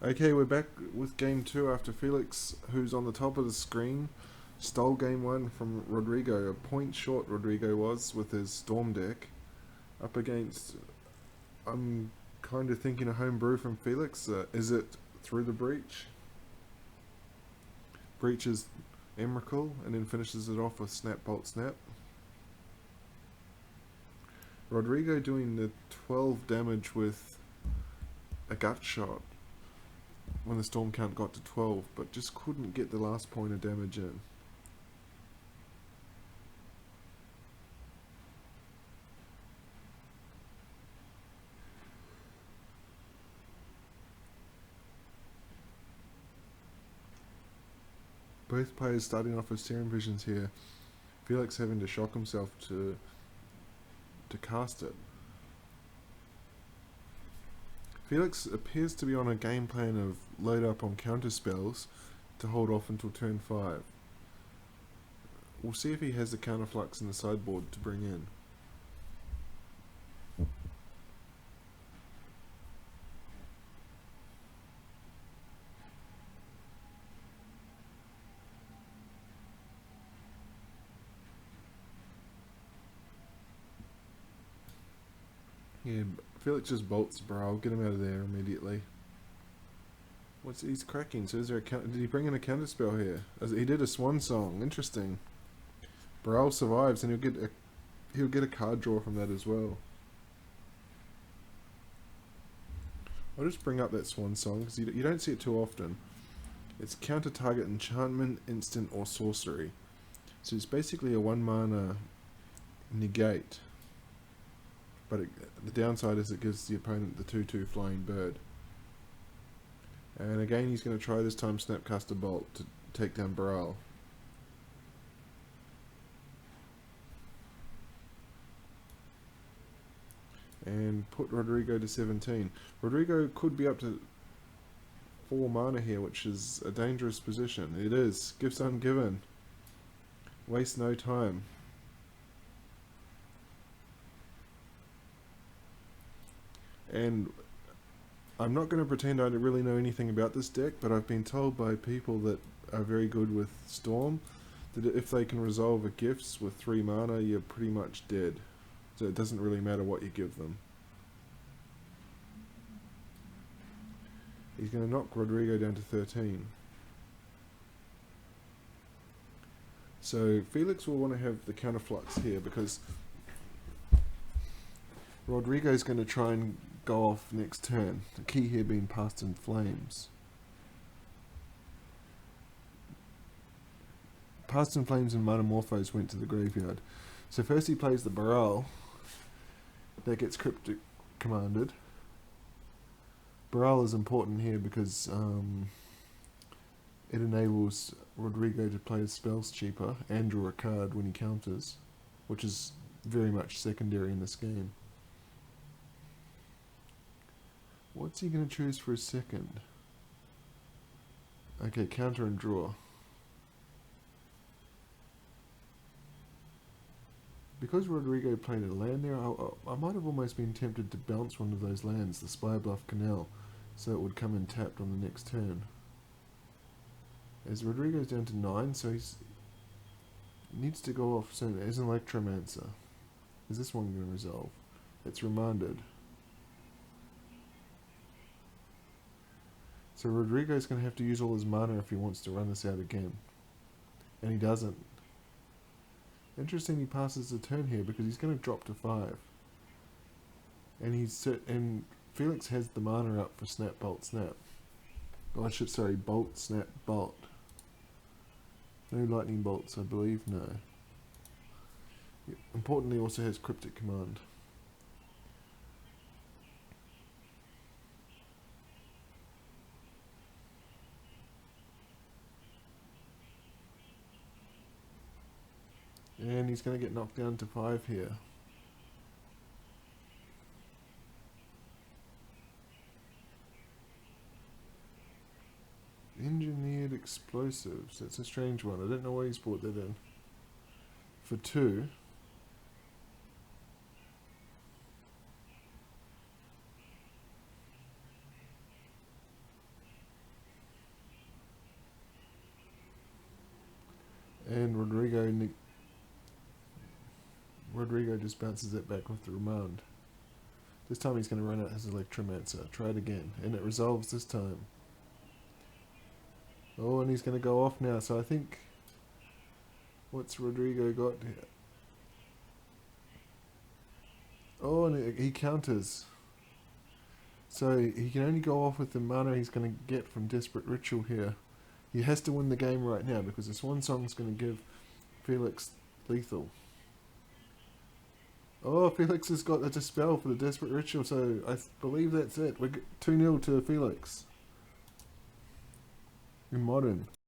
Okay, we're back with game two after Felix, who's on the top of the screen, stole game one from Rodrigo. A point short Rodrigo was with his Storm deck. Up against, I'm kind of thinking a home brew from Felix. Is it through the breach? Breaches Emrakul and then finishes it off with Snap Bolt Snap. Rodrigo doing the 12 damage with a gut shot when the storm count got to 12, but just couldn't get the last point of damage in. Both players starting off with Serum Visions here. Felix having to shock himself to cast it. Felix appears to be on a game plan of load up on counter spells to hold off until turn 5. We'll see if he has the counter flux in the sideboard to bring in. Yeah, Felix just bolts Brawl, get him out of there immediately. He's cracking, so is there a did he bring in a counter spell here? He did a swan song, interesting. Brawl survives and he'll get a card draw from that as well. I'll just bring up that swan song because you don't see it too often. It's counter target enchantment, instant or sorcery. So it's basically a 1 mana negate. But the downside is it gives the opponent the 2/2 flying bird. And again he's going to try this time Snapcaster Bolt to take down Baral. And put Rodrigo to 17. Rodrigo could be up to 4 mana here, which is a dangerous position. It is. Gifts ungiven. Waste no time. And I'm not going to pretend I really know anything about this deck, but I've been told by people that are very good with Storm that if they can resolve a gifts with 3 mana, you're pretty much dead. So it doesn't really matter what you give them. He's going to knock Rodrigo down to 13. So Felix will want to have the counterflux here because Rodrigo's going to try and go off next turn. The key here being Past in Flames. Past in Flames and Metamorphose went to the graveyard. So first he plays the Baral. That gets Cryptic commanded. Baral is important here because it enables Rodrigo to play his spells cheaper and draw a card when he counters, which is very much secondary in this game. What's he going to choose for his second? Okay, counter and draw. Because Rodrigo played a land there, I might have almost been tempted to bounce one of those lands, the Spire Bluff Canal, so it would come in tapped on the next turn. As Rodrigo's down to 9, so he needs to go off soon. There's an Electromancer. Is this one going to resolve? It's remanded. So Rodrigo's going to have to use all his mana if he wants to run this out again. And he doesn't. Interesting he passes the turn here because he's going to drop to 5. And Felix has the mana up for Snap Bolt Snap. Oh, sorry, Bolt Snap Bolt. No lightning bolts, I believe, no. Importantly also has Cryptic Command. And he's going to get knocked down to 5 here. Engineered explosives. That's a strange one. I don't know why he's brought that in. For 2. And Rodrigo just bounces it back with the remand. This time he's going to run out his Electromancer. Try it again. And it resolves this time. Oh, and he's going to go off now. So I think... What's Rodrigo got here? Oh, and he counters. So he can only go off with the mana he's going to get from Desperate Ritual here. He has to win the game right now because this one song is going to give Felix lethal. Oh, Felix has got a Dispel for the Desperate Ritual, so I believe that's it. We're 2-0 to Felix. In Modern.